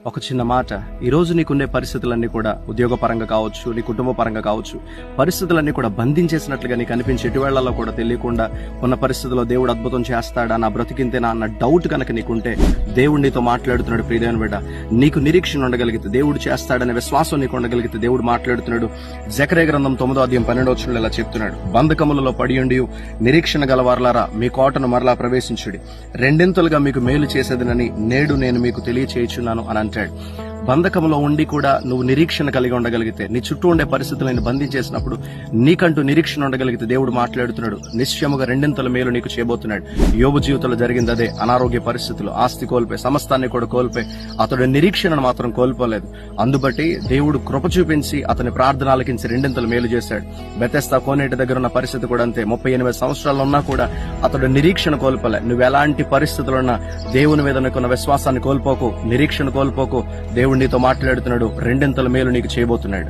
ఒక చిన్న మాట, ఈరోజు నీకుండే పరిస్థితులన్నీ కూడా ఉద్యోగపరంగా కావచ్చు, నీ కుటుంబ పరంగా కావచ్చు, పరిస్థితులన్నీ కూడా బంధించేసినట్లుగా నీకు అనిపించి ఎటువేళ్లలో కూడా తెలియకుండా ఉన్న పరిస్థితుల్లో దేవుడు అద్భుతం చేస్తాడా, నా బ్రతికింతేనా అన్న డౌట్ కనుక నీకుంటే దేవుడు నీతో మాట్లాడుతున్నాడు. ప్రియమైన బిడ్డ, నీకు నిరీక్షణ ఉండగలిగితే, దేవుడు చేస్తాడనే విశ్వాసం నీకు ఉండగలిగితే దేవుడు మాట్లాడుతున్నాడు. జకర్యా గ్రంథం 9:12 ఇలా చెప్తున్నాడు, బంధకములలో పడియుండి నిరీక్షణ గలవారలారా మీ కోటను మరలా ప్రవేశించుడి, రెండింతలుగా మీకు మేలు చేసేదనని నేడు నేను మీకు తెలియచేయుచున్నాను అని అంటాడు. బంధకంలో ఉండి కూడా నువ్వు నిరీక్షణ కలిగి ఉండగలిగితే, నీ చుట్టూ ఉండే పరిస్థితులను బంధించేసినప్పుడు నీకంటూ నిరీక్షణ ఉండగలిగితే దేవుడు మాట్లాడుతున్నాడు. నిశ్చయముగా రెండింతల మేలు నీకు చేయబోతున్నాడు. యోబు జీవితంలో జరిగింది అదే. అనారోగ్య పరిస్థితులు, ఆస్తి కోల్పోయి, సమస్తాన్ని కూడా కోల్పోయి అతడు నిరీక్షణను మాత్రం కోల్పోలేదు. అందుబట్టి దేవుడు కృప చూపించి అతని ప్రార్థన ఆలకించి రెండింతలు మేలు చేశాడు. బెతెస్దా కోనేటి దగ్గర ఉన్న పరిస్థితి కూడా అంతే. 38 సంవత్సరాలు ఉన్నా కూడా అతడు నిరీక్షణ కోల్పోలే. నువ్వు ఎలాంటి పరిస్థితులున్నా దేవుని మీద నీకున్న విశ్వాసాన్ని కోల్పోకు, నిరీక్షణ కోల్పోకు. దేవుడు నీతో మాట్లాడుతున్నాడు, రెండింతల మేలు నీకు చేయబోతున్నాడు.